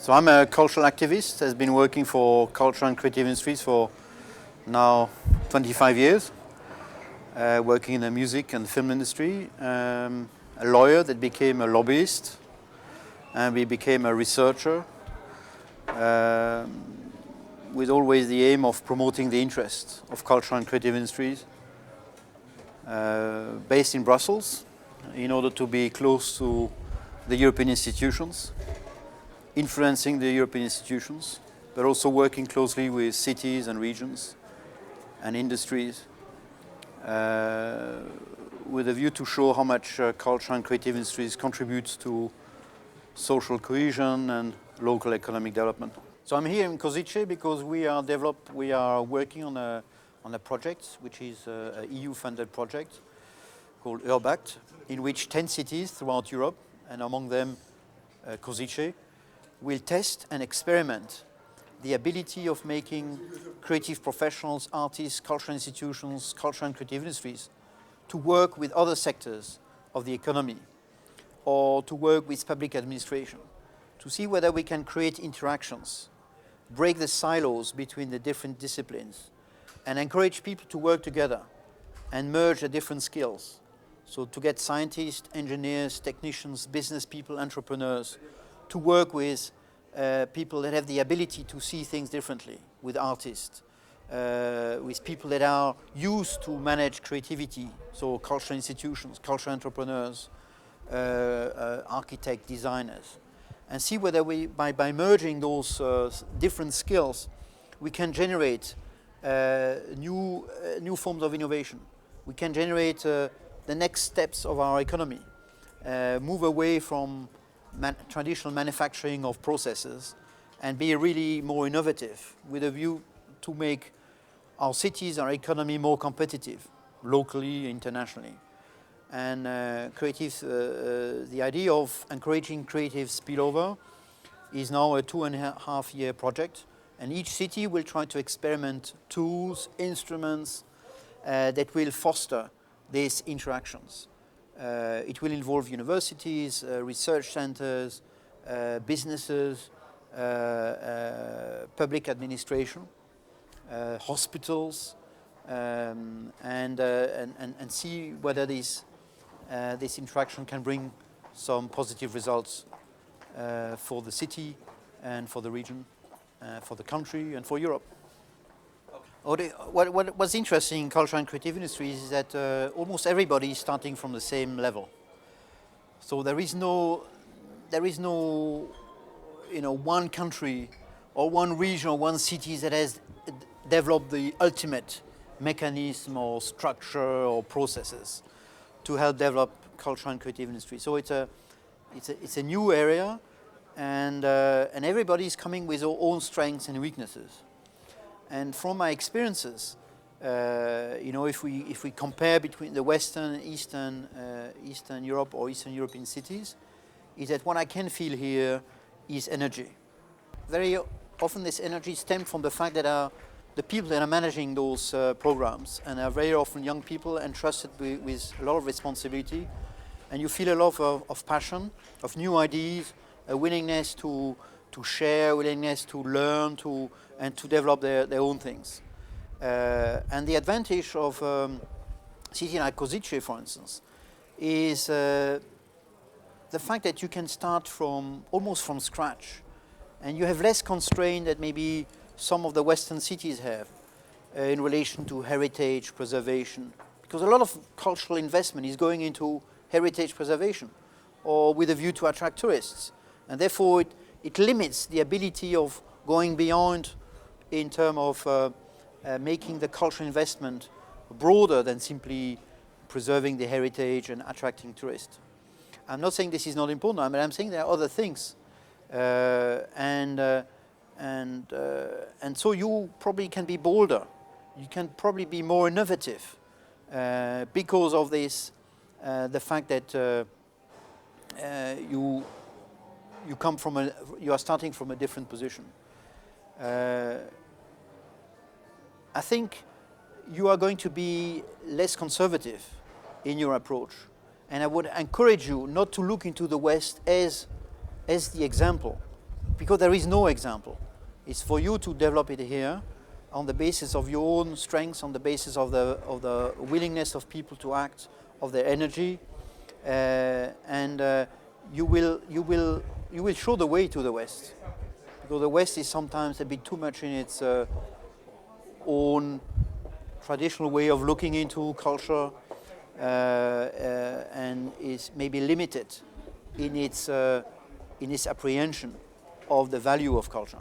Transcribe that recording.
So I'm a cultural activist, has been working for cultural and creative industries for now 25 years, working in the music and film industry, a lawyer that became a lobbyist, and we became a researcher, with always the aim of promoting the interests of cultural and creative industries, based in Brussels, in order to be close to the European institutions, influencing the European institutions, but also working closely with cities and regions and industries, with a view to show how much culture and creative industries contributes to social cohesion and local economic development. So I'm here in Košice because we are working on a project which is a EU-funded project called Urbact, in which 10 cities throughout Europe, and among them Košice, will test and experiment the ability of making creative professionals, artists, cultural institutions, cultural and creative industries to work with other sectors of the economy or to work with public administration, to see whether we can create interactions, break the silos between the different disciplines, and encourage people to work together and merge the different skills. So to get scientists, engineers, technicians, business people, entrepreneurs, to work with people that have the ability to see things differently, with artists, with people that are used to manage creativity, so cultural institutions, cultural entrepreneurs, architect, designers, and see whether we, by merging those different skills, we can generate new forms of innovation. We can generate the next steps of our economy, move away from traditional manufacturing of processes and be really more innovative with a view to make our cities, our economy more competitive, locally, internationally. And the idea of encouraging creative spillover is now a 2.5-year project, and each city will try to experiment tools, instruments that will foster these interactions. It will involve universities, research centers, businesses, public administration, hospitals, and see whether this interaction can bring some positive results for the city and for the region, for the country and for Europe. What's interesting in cultural and creative industries is that almost everybody is starting from the same level. So there is no one country or one region or one city that has developed the ultimate mechanism or structure or processes to help develop cultural and creative industry. So it's a new area, and everybody is coming with their own strengths and weaknesses. And from my experiences, if we compare between the Western and Eastern Europe or Eastern European cities, is that what I can feel here is energy. Very often this energy stems from the fact that the people that are managing those programs, and are very often young people entrusted with a lot of responsibility, and you feel a lot of passion, of new ideas, a willingness to share, willingness to learn, and to develop their own things. And the advantage of a city like Košice, for instance, is the fact that you can start almost from scratch, and you have less constraint that maybe some of the Western cities have in relation to heritage preservation, because a lot of cultural investment is going into heritage preservation or with a view to attract tourists, and therefore it limits the ability of going beyond in terms of making the cultural investment broader than simply preserving the heritage and attracting tourists. I'm not saying this is not important, but I'm saying there are other things. And so you probably can be bolder. You can probably be more innovative because of this, the fact that you are starting from a different position. I think you are going to be less conservative in your approach, and I would encourage you not to look into the West as the example, because there is no example. It's for you to develop it here on the basis of your own strengths, on the basis of the willingness of people to act, of their energy, and you will show the way to the West, because the West is sometimes a bit too much in its own traditional way of looking into culture, and is maybe limited in its apprehension of the value of culture.